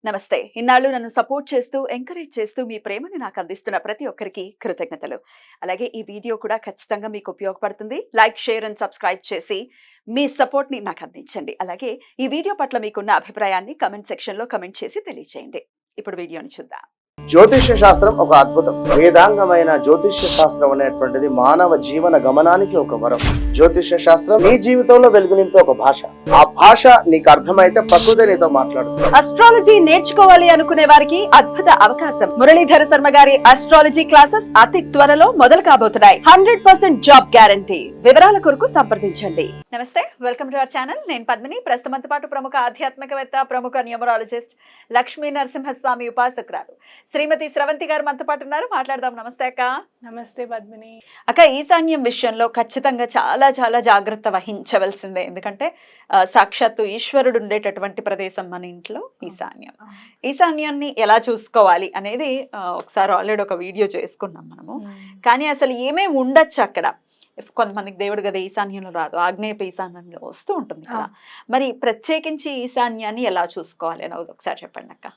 నమస్తే. ఇన్నాళ్ళు నన్ను సపోర్ట్ చేస్తూ, ఎంకరేజ్ చేస్తూ మీ ప్రేమని నాకు అందిస్తున్న ప్రతి ఒక్కరికి కృతజ్ఞతలు. అలాగే ఈ వీడియో కూడా ఖచ్చితంగా మీకు ఉపయోగపడుతుంది. లైక్, షేర్ అండ్ సబ్స్క్రైబ్ చేసి మీ సపోర్ట్‌ని నాకు అందించండి. అలాగే ఈ వీడియో పట్ల మీకున్న అభిప్రాయాన్ని కామెంట్ సెక్షన్‌లో కామెంట్ చేసి తెలియజేయండి. ఇప్పుడు వీడియోని చూద్దాం. జ్యోతిష్య శాస్త్రం ఒక అద్భుతం. వేదాంగమైన జ్యోతిష్య శాస్త్రం అనేటువంటిది మానవ జీవన గమనానికి ఒక వరం. జ్యోతిష్య శాస్త్రం నీ జీవితంలో వెలుగునింపే ఒక భాష. ఆ భాష నీకు అర్థమైతే ప్రకృతి నీతో మాట్లాడుతుంది. అస్ట్రాలజీ నేర్చుకోవాలి అనుకునే వారికి అద్భుత అవకాశం. మురళీధర శర్మ గారి అస్ట్రాలజీ క్లాసెస్ అతి త్వరలో మొదలు కాబోతున్నాయి. 100% జాబ్ గ్యారంటీ. వివరాల కొరకు సంప్రదించండి. నమస్తే, వెల్కమ్ టు అవర్ ఛానల్. నేను పద్మిని. ప్రస్తుతంతో పాటు ప్రముఖ ఆధ్యాత్మికవేత్త, ప్రముఖ న్యూమరాలజిస్ట్ లక్ష్మీ నరసింహస్వామి ఉపాసకురాలు శ్రీమతి స్రవంతి గారు మనతో పాటు ఉన్నారు. మాట్లాడదాం. నమస్తే అక్క. నమస్తే పద్మిని. అక్క, ఈశాన్యం విషయంలో ఖచ్చితంగా చాలా చాలా జాగ్రత్త వహించవలసిందే. ఎందుకంటే సాక్షాత్తు ఈశ్వరుడు ఉండేటటువంటి ప్రదేశం మన ఇంట్లో ఈశాన్యం. ఈశాన్యాన్ని ఎలా చూసుకోవాలి అనేది ఒకసారి ఆల్రెడీ ఒక వీడియో చేసుకున్నాం మనము. కానీ అసలు ఏమేమి ఉండొచ్చు అక్కడ? కొంతమందికి దేవుడు కదా ఈశాన్యంలో రాదు, ఆగ్నేయపు ఈశాన్యంలో వస్తూ ఉంటుంది కదా. మరి ప్రత్యేకించి ఈశాన్యాన్ని ఎలా చూసుకోవాలి అని ఒకసారి చెప్పండి అక్క.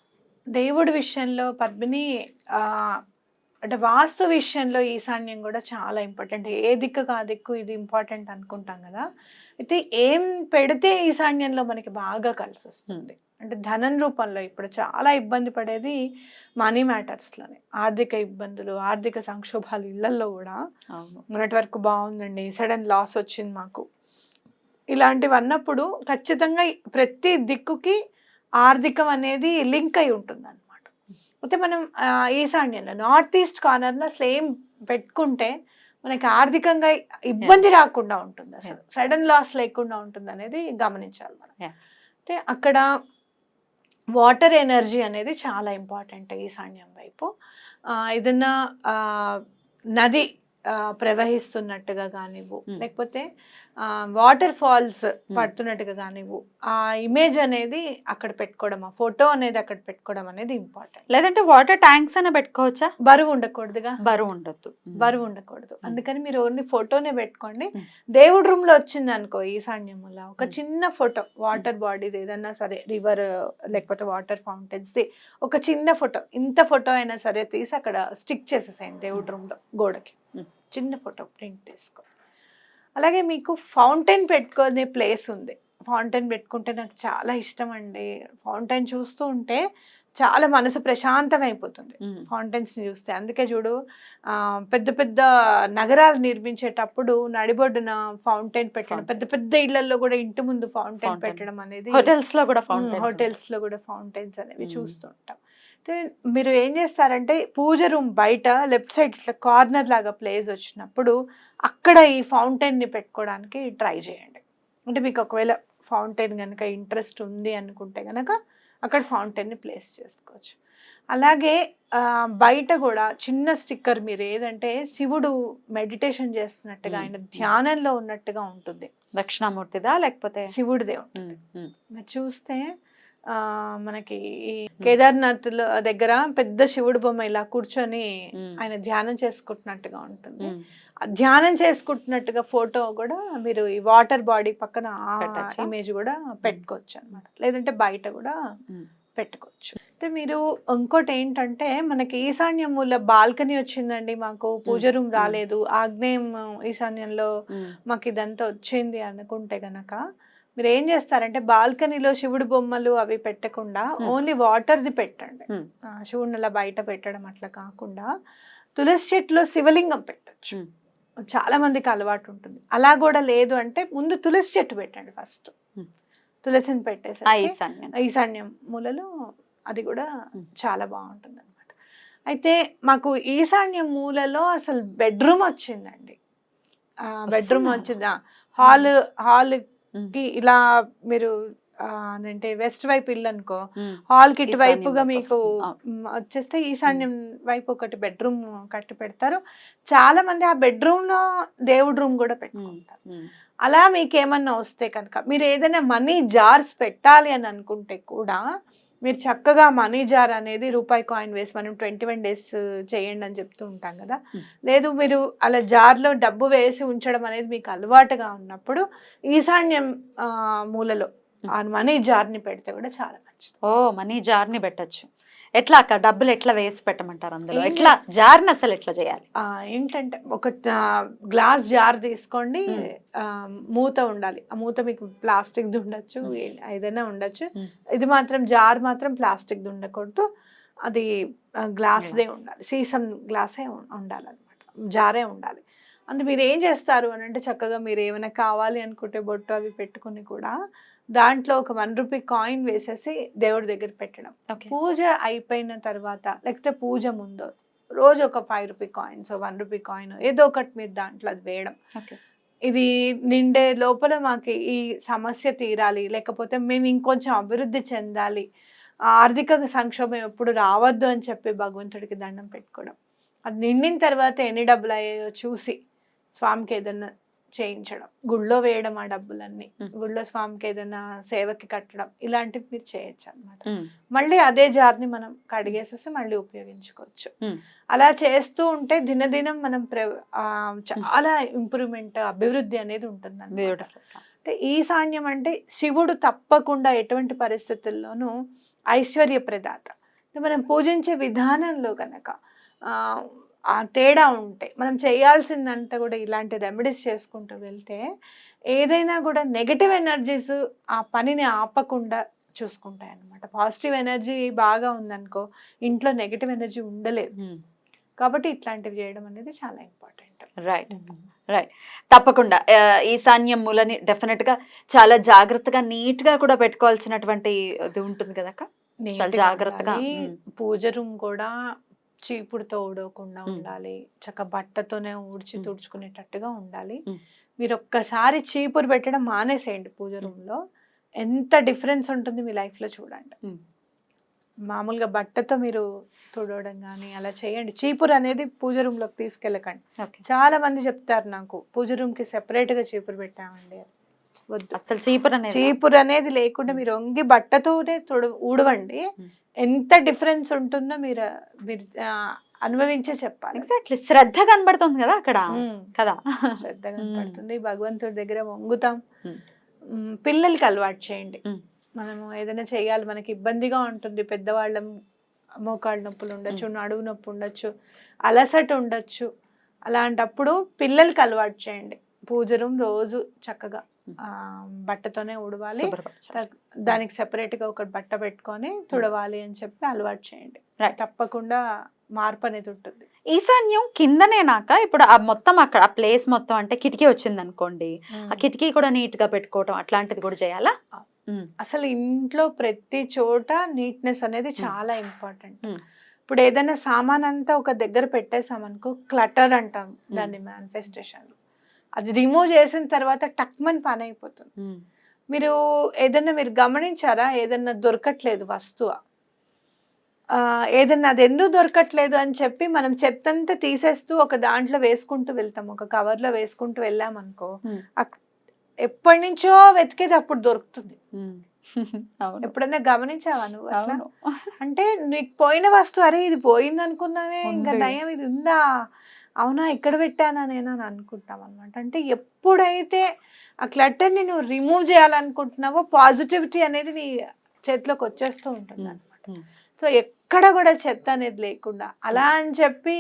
దేవుడి విషయంలో పద్మిని అంటే వాస్తు విషయంలో ఈశాన్యం కూడా చాలా ఇంపార్టెంట్. ఏ దిక్కు ఆ దిక్కు ఇది ఇంపార్టెంట్ అనుకుంటాం కదా. అయితే ఏం పెడితే ఈశాన్యంలో మనకి బాగా కలిసి వస్తుంది అంటే ధనం రూపంలో ఇప్పుడు చాలా ఇబ్బంది పడేది మనీ మ్యాటర్స్లోనే. ఆర్థిక ఇబ్బందులు, ఆర్థిక సంక్షోభాలు ఇళ్లలో కూడా. మొన్నటి వరకు బాగుందండి, సడన్ లాస్ వచ్చింది మాకు, ఇలాంటివి అన్నప్పుడు ఖచ్చితంగా ప్రతి దిక్కుకి ఆర్థికం అనేది లింక్ అయి ఉంటుంది అనమాట. అయితే మనం ఈశాన్యంలో నార్త్ ఈస్ట్ కార్నర్లో అసలు ఏం పెట్టుకుంటే మనకి ఆర్థికంగా ఇబ్బంది రాకుండా ఉంటుంది, అసలు సడన్ లాస్ లేకుండా ఉంటుంది అనేది గమనించాలి మనం. అయితే అక్కడ వాటర్ ఎనర్జీ అనేది చాలా ఇంపార్టెంట్ ఈశాన్యం వైపు. ఏదన్నా నది ప్రవహిస్తున్నట్టుగా కానివ్వు, లేకపోతే వాటర్ ఫాల్స్ పడుతున్నట్టుగా కానివ్వు, ఆ ఇమేజ్ అనేది అక్కడ పెట్టుకోవడం, ఆ ఫోటో అనేది అక్కడ పెట్టుకోవడం అనేది ఇంపార్టెంట్. లేదంటే వాటర్ ట్యాంక్స్ అయినా పెట్టుకోవచ్చా? బరువు ఉండకూడదుగా, బరువు ఉండద్దు, బరువు ఉండకూడదు. అందుకని మీరు ఓన్లీ ఫోటోనే పెట్టుకోండి. దేవుడి రూమ్ లో వచ్చింది అనుకో ఈశాన్యములా ఒక చిన్న ఫోటో, వాటర్ బాడీది ఏదన్నా సరే, రివర్ లేకపోతే వాటర్ ఫౌంటైన్స్ ది ఒక చిన్న ఫోటో, ఇంత ఫోటో అయినా సరే తీసి అక్కడ స్టిక్ చేసేసేయండి దేవుడి రూమ్ లో గోడకి. చిన్న ఫోటో ప్రింట్ తీసుకో. అలాగే మీకు ఫౌంటైన్ పెట్టుకునే ప్లేస్ ఉంది. ఫౌంటైన్ పెట్టుకుంటే నాకు చాలా ఇష్టం అండి. ఫౌంటైన్ చూస్తూ ఉంటే చాలా మనసు ప్రశాంతం అయిపోతుంది ఫౌంటైన్స్ని చూస్తే. అందుకే చూడు, పెద్ద పెద్ద నగరాలు నిర్మించేటప్పుడు నడిబొడ్డున ఫౌంటైన్ పెట్టడం, పెద్ద పెద్ద ఇళ్లలో కూడా ఇంటి ముందు ఫౌంటైన్ పెట్టడం అనేది, హోటల్స్ లో కూడా ఫౌంటైన్స్ అనేవి చూస్తుంటాం. మీరు ఏం చేస్తారంటే పూజ రూమ్ బయట లెఫ్ట్ సైడ్ ఇట్లా కార్నర్ లాగా ప్లేస్ వచ్చినప్పుడు అక్కడ ఈ ఫౌంటైన్ని పెట్టుకోవడానికి ట్రై చేయండి. అంటే మీకు ఒకవేళ ఫౌంటైన్ కనుక ఇంట్రెస్ట్ ఉంది అనుకుంటే కనుక అక్కడ ఫౌంటైన్ని ప్లేస్ చేసుకోవచ్చు. అలాగే బయట కూడా చిన్న స్టిక్కర్ మీరు ఏదంటే శివుడు మెడిటేషన్ చేస్తున్నట్టుగా, ఆయన ధ్యానంలో ఉన్నట్టుగా ఉంటుంది. దక్షిణామూర్తిదా లేకపోతే శివుడిదే ఉంటుంది. మీరు చూస్తే మనకి కేదార్నాథ్ దగ్గర పెద్ద శివుడు బొమ్మ ఇలా కూర్చొని ఆయన ధ్యానం చేసుకుంటున్నట్టుగా ఉంటుంది. ధ్యానం చేసుకుంటున్నట్టుగా ఫోటో కూడా మీరు ఈ వాటర్ బాడీ పక్కన ఇమేజ్ కూడా పెట్టుకోవచ్చు అనమాట. లేదంటే బయట కూడా పెట్టుకోవచ్చు. అయితే మీరు ఇంకోటి ఏంటంటే మనకి ఈశాన్యం మూల బాల్కనీ వచ్చిందండి, మాకు పూజ రూమ్ రాలేదు, ఆగ్నేయం ఈశాన్యంలో మాకు ఇదంతా వచ్చింది అనుకుంటే గనక మీరు ఏం చేస్తారంటే బాల్కనీలో శివుడు బొమ్మలు అవి పెట్టకుండా ఓన్లీ వాటర్ది పెట్టండి. శివుడిని అలా బయట పెట్టడం అట్లా కాకుండా తులసి చెట్టులో శివలింగం పెట్టచ్చు. చాలా మందికి అలవాటు ఉంటుంది. అలా కూడా లేదు అంటే ముందు తులసి చెట్టు పెట్టండి. ఫస్ట్ తులసిని పెట్టేసి ఈశాన్యం మూలలో అది కూడా చాలా బాగుంటుంది అనమాట. అయితే మాకు ఈశాన్యం మూలలో అసలు బెడ్రూమ్ వచ్చిందండి. బెడ్రూమ్ వచ్చిందా, హాల్ కి ఇలా మీరు అంటే వెస్ట్ వైపు ఇల్లు అనుకో, హాల్ కి ఇటు వైపుగా మీకు వచ్చేస్తే ఈశాన్యం వైపు ఒకటి బెడ్రూమ్ కట్టి పెడతారు. చాలా మంది ఆ బెడ్రూమ్ లో దేవుడి రూమ్ కూడా పెట్టుకుంటారు. అలా మీకు ఏమన్నా వస్తే కనుక మీరు ఏదైనా మనీ జార్స్ పెట్టాలి అని అనుకుంటే కూడా మీరు చక్కగా మనీ జార్ అనేది రూపాయి కాయిన్ వేసి, మనం 21 days చేయండి అని చెప్తూ ఉంటాం కదా. లేదు మీరు అలా జార్లో డబ్బు వేసి ఉంచడం అనేది మీకు అలవాటుగా ఉన్నప్పుడు ఈశాన్యం మూలలో ఆ మనీ జార్ని పెడితే కూడా చాలా మంచిది. ఓ మనీ జార్ని పెట్టచ్చు. ఎట్లా అక్క డబ్బులు ఎట్లా వేసి పెట్టమంటారు అందులో? ఏం ఎట్లా జార్ని అసలు ఎట్లా చేయాలి? ఏంటంటే ఒక గ్లాస్ జార్ తీసుకోండి, మూత ఉండాలి. ఆ మూత మీకు ప్లాస్టిక్ది ఉండొచ్చు, ఏదైనా ఉండొచ్చు. ఇది మాత్రం జార్ మాత్రం ప్లాస్టిక్ది ఉండకూడదు, అది గ్లాస్దే ఉండాలి, సీసం గ్లాసే ఉండాలన్నమాట, జారే ఉండాలి. అంటే మీరు ఏం చేస్తారు అని అంటే చక్కగా మీరు ఏమైనా కావాలి అనుకుంటే బొట్టు అవి పెట్టుకుని కూడా దాంట్లో ఒక 1 రూపీ కాయిన్ వేసేసి దేవుడి దగ్గర పెట్టడం. పూజ అయిపోయిన తర్వాత లేకపోతే పూజ ముందు రోజు ఒక 5 రూపీ కాయిన్స్, 1 రూపీ కాయిన్ ఏదో ఒకటి మీరు దాంట్లో అది వేయడం. ఇది నిండే లోపల మాకు ఈ సమస్య తీరాలి, లేకపోతే మేము ఇంకొంచెం అభివృద్ధి చెందాలి, ఆర్థిక సంక్షోభం ఎప్పుడు రావద్దు అని చెప్పి భగవంతుడికి దండం పెట్టుకోవడం. అది నిండిన తర్వాత ఎన్ని డబ్బులు అయ్యాయో చూసి స్వామికి ఏదన్నా చేయించడం, గుళ్ళో వేయడం, ఆ డబ్బులన్నీ గుళ్ళో స్వామికి ఏదైనా సేవకి కట్టడం, ఇలాంటివి మీరు చేయొచ్చు అనమాట. మళ్ళీ అదే జార్ని మనం కడిగేసేసి మళ్ళీ ఉపయోగించుకోవచ్చు. అలా చేస్తూ ఉంటే దినదినం మనం చాలా ఇంప్రూవ్మెంట్, అభివృద్ధి అనేది ఉంటుంది అన్నమాట. అంటే ఈశాన్యం అంటే శివుడు తప్పకుండా ఎటువంటి పరిస్థితుల్లోనూ ఐశ్వర్య ప్రదాత. మనం పూజించే విధానంలో కనుక ఆ తేడా ఉంటే మనం చేయాల్సిందంతా కూడా ఇలాంటి రెమెడీస్ చేసుకుంటూ వెళ్తే ఏదైనా కూడా నెగటివ్ ఎనర్జీస్ ఆ పనిని ఆపకుండా చూసుకుంటాయి అన్నమాట. పాజిటివ్ ఎనర్జీ బాగా ఉందనుకో ఇంట్లో నెగటివ్ ఎనర్జీ ఉండలేదు. కాబట్టి ఇట్లాంటివి చేయడం అనేది చాలా ఇంపార్టెంట్. రైట్. తప్పకుండా ఈశాన్యం మూలని డెఫినెట్ గా చాలా జాగ్రత్తగా నీట్ గా కూడా పెట్టుకోవాల్సినటువంటి ఇది ఉంటుంది కదా, చాలా జాగ్రత్తగా. పూజ రూమ్ కూడా చీపుడుతో ఊడవకుండా ఉండాలి, చక్క బట్టతోనే ఊడ్చి తుడుచుకునేటట్టుగా ఉండాలి. మీరు ఒక్కసారి చీపురు పెట్టడం మానేసేయండి పూజ రూమ్ లో, ఎంత డిఫరెన్స్ ఉంటుంది మీ లైఫ్ లో చూడండి. మామూలుగా బట్టతో మీరు తుడవడం కానీ అలా చేయండి. చీపురు అనేది పూజ రూమ్ లోకి తీసుకెళ్ళకండి. చాలా మంది చెప్తారు నాకు పూజ రూమ్ కి సెపరేట్ గా చీపురు పెట్టామండి. వద్దు, అసలు చీపురు అనేది లేకుండా మీరు వంగి బట్టతోనే ఊడవండి. ఎంత డిఫరెన్స్ ఉంటుందో మీరు అనుభవించే చెప్పాలి. ఎగ్జాక్ట్లీ, శ్రద్ధ కనబడుతుంది కదా అక్కడ, కదా శ్రద్ధ కనబడుతుంది. భగవంతుడి దగ్గర వంగుతాం. పిల్లలకి అలవాటు చేయండి. మనము ఏదైనా చేయాలి, మనకి ఇబ్బందిగా ఉంటుంది, పెద్దవాళ్ళం మోకాళ్ళ నొప్పులు ఉండొచ్చు, నడువు నొప్పి ఉండొచ్చు, అలసట ఉండొచ్చు. అలాంటప్పుడు పిల్లలకి అలవాటు చేయండి. పూజ రూమ్ రోజు చక్కగా బట్టతోనే ఉడవాలి, దానికి సెపరేట్ గా ఒక బట్ట పెట్టుకొని తుడవాలి అని చెప్పి అలవాటు చేయండి. తప్పకుండా మార్పు అనేది ఉంటుంది. ఈశాన్యం కిందనేనాక ఇప్పుడు ఆ మొత్తం అక్కడ ఆ ప్లేస్ మొత్తం అంటే కిటికీ వచ్చింది అనుకోండి, ఆ కిటికీ కూడా నీట్ గా పెట్టుకోవటం అట్లాంటిది కూడా చేయాలా? అసలు ఇంట్లో ప్రతి చోట నీట్నెస్ అనేది చాలా ఇంపార్టెంట్. ఇప్పుడు ఏదైనా సామాన్ అంతా ఒక దగ్గర పెట్టేసామనుకో క్లటర్ అంటాం దాన్ని మేనిఫెస్టేషన్. అది రిమూవ్ చేసిన తర్వాత టక్మన్ పని అయిపోతుంది. మీరు ఏదన్నా మీరు గమనించారా, ఏదన్నా దొరకట్లేదు వస్తువు, ఏదన్నా అది ఎందుకు దొరకట్లేదు అని చెప్పి మనం చెత్తంతా తీసేస్తూ ఒక దాంట్లో వేసుకుంటూ వెళ్తాం, ఒక కవర్లో వేసుకుంటూ వెళ్ళామనుకో ఎప్పటి నుంచో వెతికేది అప్పుడు దొరుకుతుంది. ఎప్పుడైనా గమనించావా నువ్వు అట్లా? అంటే నీకు పోయిన వస్తువు, అరే ఇది పోయింది అనుకున్నావే, ఇంకా నయం ఇది ఉందా, అవునా ఇక్కడ పెట్టానా నేను అని అనుకుంటాం అనమాట. అంటే ఎప్పుడైతే ఆ క్లటర్ని నువ్వు రిమూవ్ చేయాలనుకుంటున్నావో పాజిటివిటీ అనేది నీ చేతిలోకి వచ్చేస్తూ ఉంటుంది అనమాట. సో ఎక్కడ కూడా చెత్త అనేది లేకుండా, అలా అని చెప్పి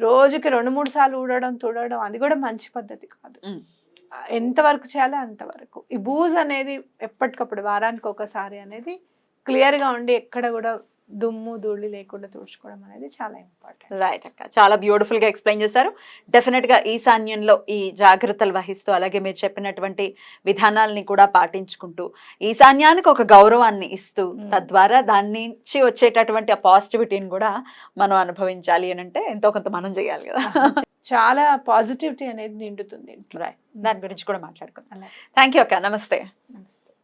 రోజుకి 2-3 సార్లు ఊడడం తుడవడం అది కూడా మంచి పద్ధతి కాదు. ఎంతవరకు చేయాలో అంతవరకు. ఈ బూజ్ అనేది ఎప్పటికప్పుడు వారానికి ఒకసారి అనేది క్లియర్గా ఉండి ఎక్కడ కూడా దుమ్ము ధూళి లేకుండా తుడుచుకోవడం అనేది చాలా ఇంపార్టెంట్. రైట్ అక్క, చాలా బ్యూటిఫుల్ గా ఎక్స్ప్లెయిన్ చేశారు. డెఫినెట్ గా ఈశాన్యంలో ఈ జాగ్రత్తలు వహిస్తూ అలాగే మీరు చెప్పినటువంటి విధానాలని కూడా పాటించుకుంటూ ఈశాన్యానికి ఒక గౌరవాన్ని ఇస్తూ తద్వారా దాని నుంచి వచ్చేటటువంటి ఆ పాజిటివిటీని కూడా మనం అనుభవించాలి అని అంటే ఎంతో కొంత మనం చేయాలి కదా. చాలా పాజిటివిటీ అనేది నిండుతుంది. రైట్, దాని గురించి కూడా మాట్లాడుకుందాం. థ్యాంక్ యూ అక్క, నమస్తే.